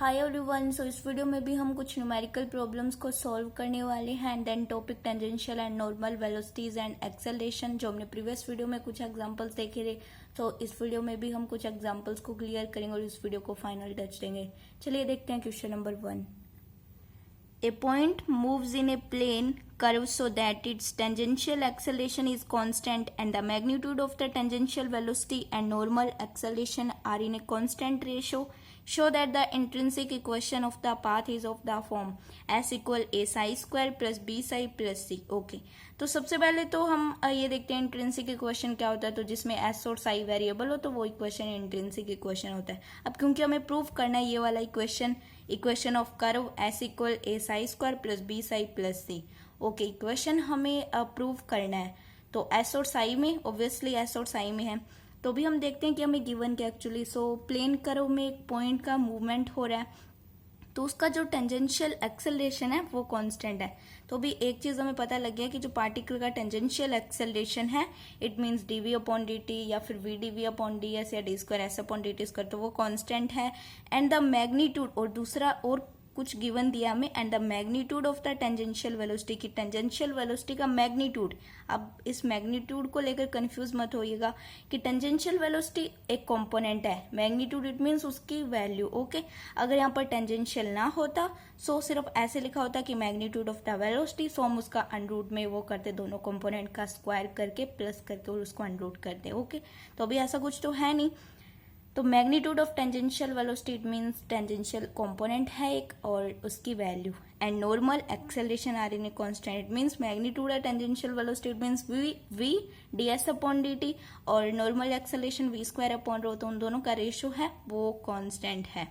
Hi everyone. सो इस video में भी हम कुछ न्यूमेरिकल प्रॉब्लम्स को सॉल्व करने वाले हैं and then topic tangential and normal velocities and acceleration, जो हमने प्रीवियस वीडियो में कुछ एग्जांपल्स देखे थे। तो इस वीडियो में भी हम कुछ एग्जांपल्स को क्लियर करेंगे और इस वीडियो को फाइनल टच देंगे। चलिए देखते हैं question number 1। A point moves in a plane curve so that its tangential acceleration is constant and the magnitude of the tangential velocity and normal acceleration are in a constant ratio. Show that the intrinsic equation of the path is of the form s equal a psi square plus b psi plus c. Okay तो सबसे पहले तो हम ये देखते हैं intrinsic equation क्या होता है। तो जिसमें s और psi वेरिएबल हो तो वो इक्वेशन इंट्रिंसिक इक्वेशन होता है। अब क्योंकि हमें प्रूफ करना है ये वाला equation of curve s equal a psi square plus b psi plus c। Okay equation हमें प्रूव करना है तो s और psi में, ऑब्वियसली s और psi में है। तो भी हम देखते हैं कि हमें गिवन क्या एक्चुअली। सो प्लेन कर्व में एक पॉइंट का मूवमेंट हो रहा है तो उसका जो टेंजेंशियल एक्सेलरेशन है वो कांस्टेंट है। तो भी एक चीज हमें पता लग गया कि जो पार्टिकल का टेंजेंशियल एक्सेलरेशन है it means dv upon dt या फिर v dv अपॉन ds या d square s upon dt square, तो वो कांस्टेंट है। एंड द मैग्नीट्यूड, और दूसरा और कुछ गिवन दिया हमें, and the magnitude of the tangential velocity की टेंजेंशियल वेलोसिटी का मैग्नीट्यूड। अब इस मैग्नीट्यूड को लेकर कंफ्यूज मत होइएगा कि टेंजेंशियल वेलोसिटी एक कंपोनेंट है, मैग्नीट्यूड इट मींस उसकी वैल्यू। ओके अगर यहाँ पर टेंजेंशियल ना होता सो सिर्फ ऐसे लिखा होता कि मैग्नीट्यूड ऑफ द वेलोसिटी, सो हम उसका अनरूट में वो करते, दोनों कंपोनेंट का स्क्वायर करके प्लस करके और उसको अनरूट करते। ओके तो अभी ऐसा कुछ तो है नहीं। तो magnitude of tangential velocity it means tangential component है एक और उसकी value. And normal acceleration are in a constant, it means magnitude है tangential velocity it means v ds upon dt और normal acceleration v square upon rho, तो उन दोनों का रेशियो है वो कांस्टेंट है।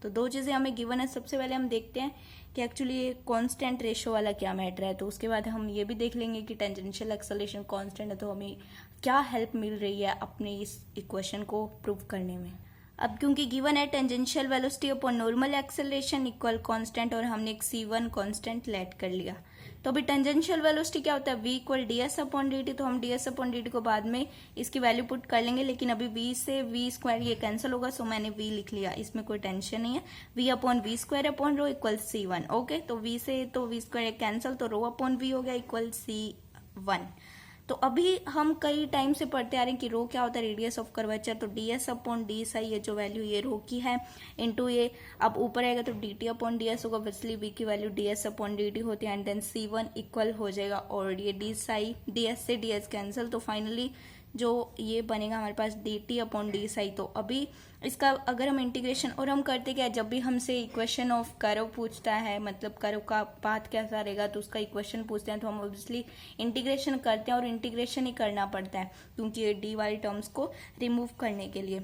तो दो चीजें हमें गिवन है। सबसे पहले हम देखते हैं कि एक्चुअली ये कांस्टेंट रेशियो वाला क्या मैटर है। तो उसके बाद हम ये भी देख लेंगे कि टेंजेंशियल एक्सेलरेशन कांस्टेंट है तो हमें क्या हेल्प मिल रही है अपने इस इक्वेशन को प्रूव करने में। अब क्योंकि गिवन है tangential velocity upon normal acceleration equal constant और हमने एक c1 कांस्टेंट लेट कर लिया, तो अभी टेंजेंशियल वेलोसिटी क्या होता है v equal ds upon dt। तो हम ds अपॉन dt को बाद में इसकी वैल्यू पुट कर लेंगे, लेकिन अभी v से v स्क्वायर ये कैंसिल होगा, सो मैंने v लिख लिया, इसमें कोई टेंशन नहीं है। v upon v square upon rho equal c1। Okay तो v से तो v स्क्वायर कैंसिल, तो रो अपॉन v हो गया इक्वल c1। तो अभी हम कई टाइम से पढ़ते आ रहे हैं कि रो क्या होता है, रेडियस ऑफ कर्वेचर। तो ds अपॉन डी साई, ये जो वैल्यू ये रो की है इनटू ये, अब ऊपर आएगा तो dt अपॉन ds होगा, ऑब्वियसली v की वैल्यू ds अपॉन dt होती है एंड देन c1 इक्वल हो जाएगा और ये डी साई ds से ds कैंसिल, तो फाइनली जो ये बनेगा हमारे पास dt अपॉन डी साई। तो अभी इसका अगर हम इंटीग्रेशन, और हम करते क्या, जब भी हमसे इक्वेशन ऑफ कर्व पूछता है, मतलब कर्व का पाथ कैसा रहेगा तो उसका इक्वेशन पूछते हैं, तो हम ऑब्वियसली इंटीग्रेशन करते हैं और इंटीग्रेशन ही करना पड़ता है क्योंकि ये डी वाली टर्म्स को रिमूव करने के लिए।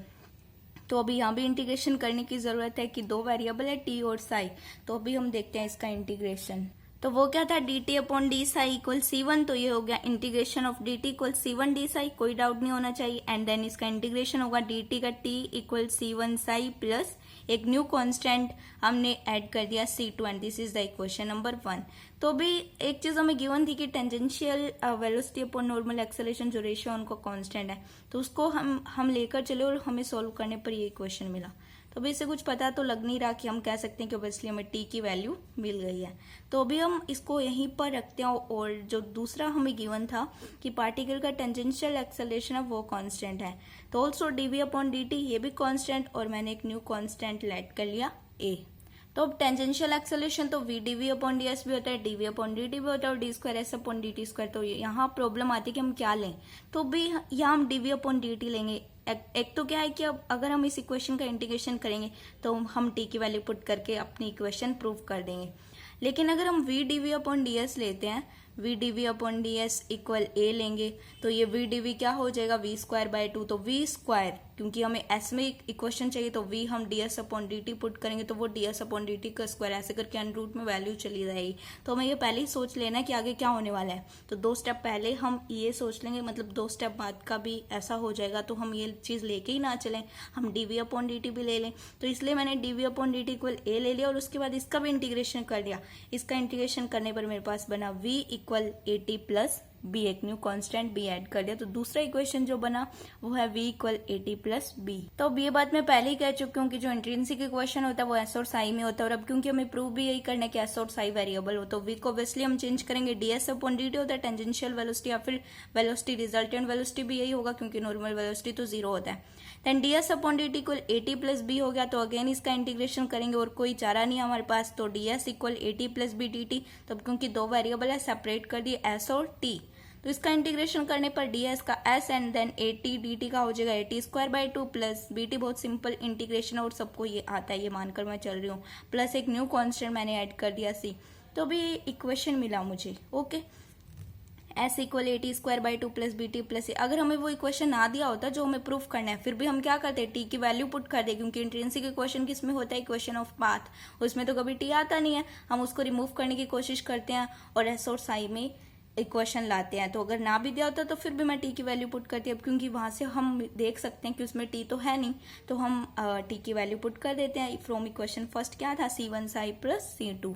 तो अभी यहाँ भी इंटीग्रेशन करने की जरूरत है कि दो वेरिएबल है टी और साई। तो अभी हम देखते हैं इसका इंटीग्रेशन। तो वो क्या था, dt upon D psi equal c1, तो ये हो गया integration of dt equal c1 D Sai, कोई डाउट नहीं होना चाहिए। एंड देन इसका इंटीग्रेशन होगा dt का t equal c1 Sai plus एक न्यू कांस्टेंट हमने ऐड कर दिया c2 and this is the equation number 1। तो भी एक चीज हमें गिवन थी कि tangential velocity upon normal acceleration जो रेशियो उनको कांस्टेंट है, तो उसको हम लेकर चले और हमें सॉल्व करने पर ये इक्वेशन मिला। तो अभी इससे कुछ पता तो लग नहीं रहा कि हम कह सकते हैं कि ऑब्वियसली हमें टी की वैल्यू मिल गई है। तो अभी हम इसको यहीं पर रखते हैं और जो दूसरा हमें गिवन था कि पार्टिकल का टेंजेंशियल एक्सेलरेशन है वो कांस्टेंट है, तो ऑल्सो dv अपॉन dt ये भी कांस्टेंट और मैंने एक न्यू कांस्टेंट लेट कर लिया a। तो अब टेंजेंशियल एक्सेलरेशन तो v dv अपॉन ds भी होता है, dv अपॉन dt भी होता है और d square s upon dt square. तो यहाँ प्रॉब्लम आती है कि हम क्या लें, तो भी यहाँ हम dv अपॉन dt लेंगे। एक तो क्या है कि अब अगर हम इस इक्वेशन का इंटीग्रेशन करेंगे तो हम t की वैल्यू पुट करके अपनी इक्वेशन प्रूव कर देंगे। लेकिन अगर हम v dv अपॉन ds लेते हैं, v dv upon ds equal a लेंगे, तो ये v dv क्या हो जाएगा v स्क्वायर बाय 2। तो v स्क्वायर, क्योंकि हमें s में इक्वेशन चाहिए तो v हम ds अपॉन dt पुट करेंगे तो वो ds अपॉन dt का स्क्वायर, ऐसे करके अनरूट में वैल्यू चली जाएगी। तो हमें ये पहले ही सोच लेना है कि आगे क्या होने वाला है। तो दो स्टेप पहले हम ये सोच लेंगे, मतलब दो स्टेप बाद का भी ऐसा हो जाएगा, तो हम ये चीज लेके ही ना चलें, हम dv अपॉन dt भी ले लें। तो इसलिए मैंने dv upon dt equal a ले लिया और उसके बाद इसका भी इंटीग्रेशन कर लिया। इसका इंटीग्रेशन करने पर मेरे पास बना v equal at plus b, एक न्यू कांस्टेंट बी ऐड कर दिया, तो दूसरा इक्वेशन जो बना वो है v equal AT plus b. तो अब ये बात मैं पहले ही कह चुकी हूँ कि जो इंट्रिंसिक इक्वेशन होता है वो एस और साई में होता है, और अब क्योंकि हमें प्रूव भी यही करना है कि एस और साई वेरिएबल हो, तो v को ऑब्वियसली हम चेंज करेंगे, ds अपॉन dt होता है टेंजेंशियल वेलोसिटी, या फिर वेलोसिटी रिजल्टेंट वेलोसिटी भी यही होगा क्योंकि नॉर्मल वेलोसिटी तो 0 होता है। Then ds upon dt equal AT plus b हो गया, तो अगेन इसका इंटीग्रेशन करेंगे और कोई चारा नहीं है हमारे पास, तो ds equal AT plus b dt। तो क्योंकि दो वेरिएबल है सेपरेट कर दिए s और t, तो इसका इंटीग्रेशन करने पर ds का s and then AT dt का हो जाएगा AT square by 2 plus bt, बहुत सिंपल इंटीग्रेशन और सबको ये आता है, ये मानकर मैं चल रही हूँ, प्लस एक न्यू कांस्टेंट मैंने ऐड कर दिया c। तो अभी इक्वेशन मिला मुझे, okay, s equal AT square by 2 plus BT plus c। अगर हमें वो इक्वेशन ना दिया होता जो हमें प्रूफ करना है, फिर भी हम क्या करते हैं, t की वैल्यू पुट कर दे, क्योंकि इंट्रिंसिक इक्वेशन किसमें होता है, इक्वेशन ऑफ पाथ, उसमें तो कभी t आता नहीं है, हम उसको रिमूव करने की कोशिश करते हैं और s और साई में इक्वेशन लाते हैं। तो अगर ना भी दिया होता तो फिर भी मैं t की वैल्यू पुट करती, अब क्योंकि वहां से हम देख सकते हैं कि उसमें t तो है नहीं, तो हम t की वैल्यू पुट कर देते हैं फ्रॉम इक्वेशन फर्स्ट क्या था, c1 साई प्लस c2।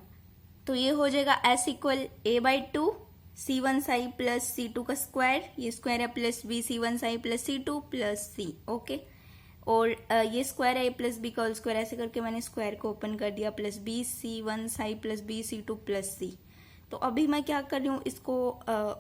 तो ये हो जाएगा s equal a by 2 c1 Sai plus c2 का स्क्वायर, ये स्क्वायर है, plus b c1 Sai plus c2 plus c, okay, और ये स्क्वायर है a प्लस b का होल स्क्वायर, ऐसे करके मैंने स्क्वायर को ओपन कर दिया, plus b c1 Sai plus b c2 plus c। तो अभी मैं क्या कर रही हूँ, इसको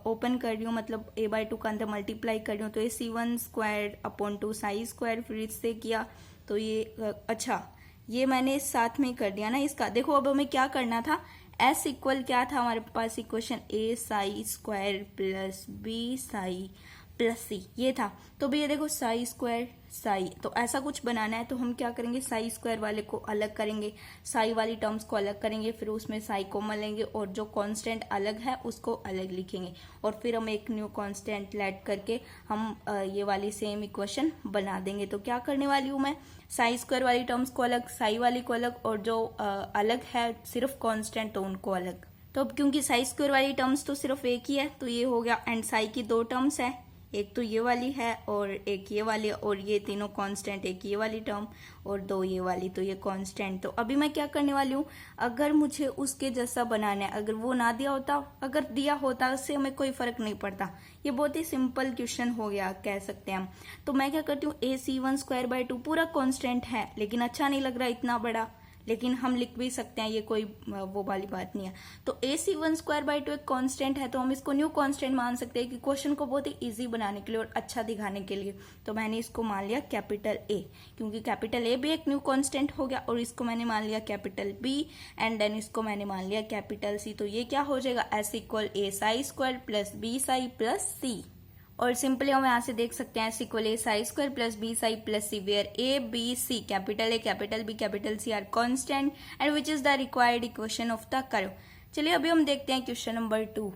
ओपन कर रही हूँ, मतलब a बाई 2 का अंदर मल्टीप्लाई कर रही हूँ, तो ये c1 square upon 2 Sai square, फिर इससे किया तो ये अच्छा ये मैंने साथ में कर दिया ना इसका। देखो अब हमें क्या करना था, s इक्वल क्या था हमारे पास equation, a psi square plus b psi plus C, ये था। तो भैया देखो साई स्क्वायर साई, तो ऐसा कुछ बनाना है, तो हम क्या करेंगे, साई स्क्वायर वाले को अलग करेंगे, साई वाली टर्म्स को अलग करेंगे, फिर उसमें साई कॉमन लेंगे और जो कांस्टेंट अलग है उसको अलग लिखेंगे, और फिर हम एक न्यू कांस्टेंट ऐड करके हम ये वाली सेम इक्वेशन बना देंगे। तो क्या करने वाली हूँ मैं, साई स्क्वायर वाली टर्म्स को अलग, साई वाली को अलग, और जो अलग है सिर्फ कांस्टेंट तो उनको अलग। तो अब क्योंकि साई स्क्वायर वाली टर्म्स तो सिर्फ एक ही है तो ये हो गया, एंड साई की दो टर्म्स है, एक तो ये वाली है और एक ये वाली, और ये तीनों कांस्टेंट, एक ये वाली टर्म और दो ये वाली, तो ये कांस्टेंट। तो अभी मैं क्या करने वाली हूँ, अगर मुझे उसके जैसा बनाना है, अगर वो ना दिया होता, अगर दिया होता उससे हमें कोई फर्क नहीं पड़ता, ये बहुत ही सिंपल क्वेश्चन हो गया कह सकते हैं हम। तो मैं क्या करती हूँ, ac1 स्क्वायर बाई 2 पूरा कांस्टेंट है, लेकिन अच्छा नहीं लग रहा इतना बड़ा, लेकिन हम लिख भी सकते हैं, ये कोई वो वाली बात नहीं है। तो ac1 स्क्वायर बाई 2 एक कांस्टेंट है, तो हम इसको न्यू कांस्टेंट मान सकते हैं कि क्वेश्चन को बहुत ही इजी बनाने के लिए और अच्छा दिखाने के लिए। तो मैंने इसको मान लिया कैपिटल A, क्योंकि कैपिटल A भी एक न्यू कांस्टेंट हो गया, और इसको मैंने मान लिया कैपिटल B, एंड देन इसको मैंने मान लिया कैपिटल C। तो ये क्या हो जाएगा, s equal a psi square plus b psi plus c, और सिंपली हम यहाँ से देख सकते हैं s equal a psi square plus b psi plus c, where a b c capital a capital b capital c are constant and which is the required equation of the curve. चलिए अभी हम देखते हैं question number 2।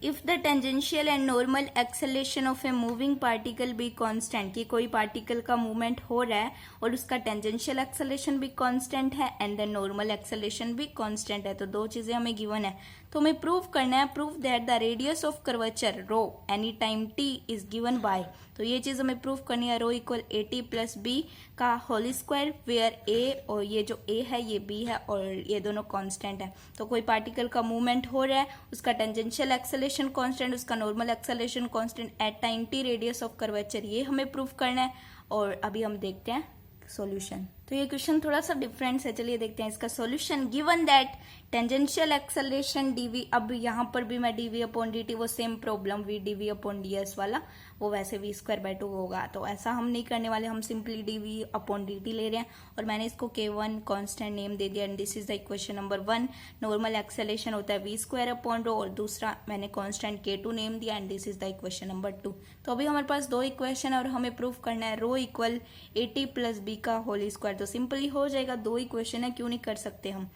If the tangential and normal acceleration of a moving particle be constant, कि कोई particle का movement हो रहा है और उसका टेंजेंशियल एक्सेलरेशन भी कांस्टेंट है एंड द नॉर्मल एक्सेलरेशन भी कांस्टेंट है, तो दो चीजें हमें गिवन है, तो हमें प्रूव करना है, prove that the radius of curvature rho any time t is given by, तो ये चीज हमें प्रूव करनी है, rho equal AT plus b का होल स्क्वायर, वेयर a और ये जो a है ये b है और ये दोनों कांस्टेंट है। तो कोई पार्टिकल का मूवमेंट हो रहा है, उसका टेंजेंशियल एक्सेलरेशन कांस्टेंट, उसका normal acceleration constant at time t, radius of curvature, ये हमें प्रूव करना है। और अभी हम देखते हैं सॉल्यूशन। तो ये क्वेश्चन थोड़ा सा डिफरेंट है, चलिए देखते हैं इसका solution. Given that tangential acceleration dv, अब यहाँ पर भी मैं dv अपॉन dt, वो same problem v dv upon ds वाला, वो वैसे v स्क्वायर बाई 2 होगा, तो ऐसा हम नहीं करने वाले, हम सिंपली dv अपॉन dt ले रहे हैं, और मैंने इसको k1 कांस्टेंट नेम दे दिया, and this is the equation number 1। Normal acceleration होता है v स्क्वायर अपॉन रो, और दूसरा मैंने कांस्टेंट k2 नेम दिया, and this is the equation number 2। तो अभी हमारे पास दो इक्वेशन है और हमें प्रूव करना है rho equal AT plus b का होल स्क्वायर, तो सिंपली हो जाएगा, दो इक्वेशन है, क्यों नहीं कर सकते हम।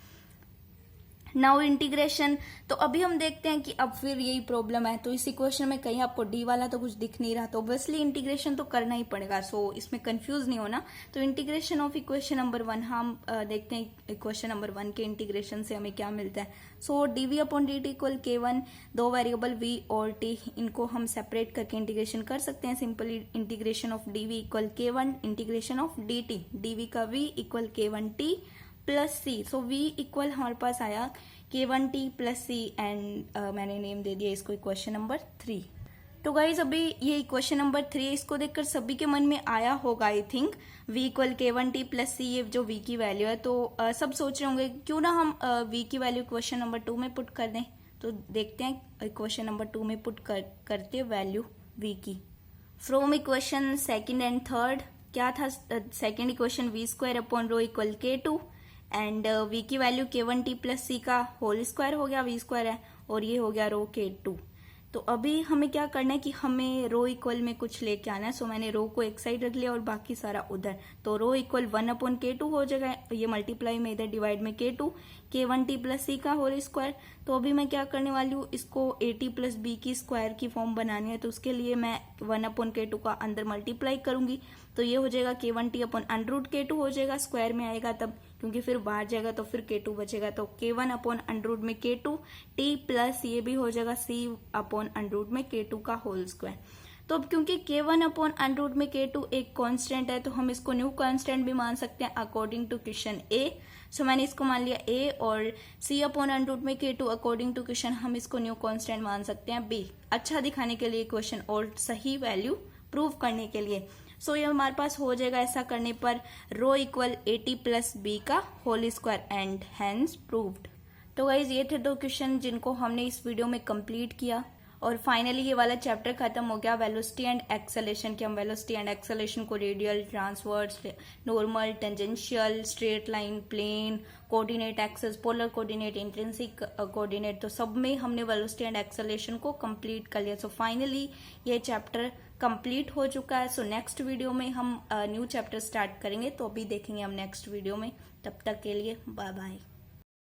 नाउ इंटीग्रेशन, तो अभी हम देखते हैं कि अब फिर यही प्रॉब्लम है, तो इस इक्वेशन में कहीं आपको डी वाला तो कुछ दिख नहीं रहा, तो ऑब्वियसली इंटीग्रेशन तो करना ही पड़ेगा, सो इसमें कंफ्यूज नहीं होना। तो इंटीग्रेशन ऑफ इक्वेशन नंबर 1, हम देखते हैं इक्वेशन नंबर 1 के इंटीग्रेशन से हमें क्या मिलता है। सो dv upon dt equal k1, दो वेरिएबल v और t, इनको हम सेपरेट करके इंटीग्रेशन कर सकते हैं। Simply integration of dv equal k1 integration of dt, dv का v इक्वल k1t प्लस सी। सो v इक्वल हमारे पास आया k1t प्लस सी एंड मैंने नेम दे दिया इसको इक्वेशन नंबर 3। तो गाइज अभी ये इक्वेशन नंबर 3 इसको देखकर सभी के मन में आया होगा I think v equal k1t plus C, ये जो v की वैल्यू है। तो सब सोच रहे होंगे क्यों ना हम v की वैल्यू इक्वेशन नंबर 2 में पुट कर दें। तो देखते हैं इक्वेशन नंबर 2 में पुट करते वैल्यू v की। From equation second and third क्या था, second equation v square upon rho equal k2 and v की वैल्यू k1t प्लस सी का होल स्क्वायर हो गया, v स्क्वायर है, और ये हो गया रो k2। तो अभी हमें क्या करना है कि हमें रो इक्वल में कुछ लेके आना है। सो मैंने रो को एक साइड रख लिया और बाकी सारा उधर। तो रो इक्वल 1 अपॉन k2 हो जाएगा, ये मल्टीप्लाई में इधर डिवाइड में k2 k1t प्लस सी का होल स्क्वायर। तो अभी मैं क्या करने वाली हूँ, इसको at प्लस b की स्क्वायर की फॉर्म बनानी है। तो उसके लिए मैं 1 अपॉन k2 का अंदर मल्टीप्लाई करूंगी। तो ये हो जाएगा k1t upon under root k2 हो जाएगा, स्क्वायर में आएगा तब, क्योंकि फिर बाहर जाएगा तो फिर k2 बचेगा। तो k1 अपॉन अंडर रूट में k2 t प्लस ये भी हो जाएगा c अपॉन अंडर रूट में k2 का होल स्क्वायर। तो अब क्योंकि k1 अपॉन अंडर रूट में k2 एक कांस्टेंट है, तो हम इसको न्यू कांस्टेंट भी मान सकते हैं अकॉर्डिंग टू क्वेश्चन a। सो मैंने इसको मान लिया a, और c अपॉन अंडर रूट में k2 अकॉर्डिंग टू क्वेश्चन हम इसको न्यू कांस्टेंट मान सकते हैं b, अच्छा दिखाने के लिए क्वेश्चन और सही वैल्यू प्रूव करने के लिए। सो ये हमारे पास हो जाएगा ऐसा करने पर rho equal at plus b का whole square and hence proved. तो गाइज ये थे 2 क्वेश्चन जिनको हमने इस वीडियो में कंप्लीट किया, और फाइनली ये वाला चैप्टर खत्म हो गया वेलोसिटी एंड एक्सेलेरेशन के। हम वेलोसिटी एंड एक्सेलेरेशन को radial, transverse, normal, tangential, straight line, plane, coordinate axes, polar coordinate, intrinsic coordinate, तो सब में हमने वेलोसिटी एंड एक्सेलेरेशन को कंप्लीट कर लिया। सो फाइनली ये चैप्टर कंप्लीट हो चुका है। सो नेक्स्ट वीडियो में हम न्यू चैप्टर स्टार्ट करेंगे, तो अभी देखेंगे हम नेक्स्ट वीडियो में। तब तक के लिए बाय बाय।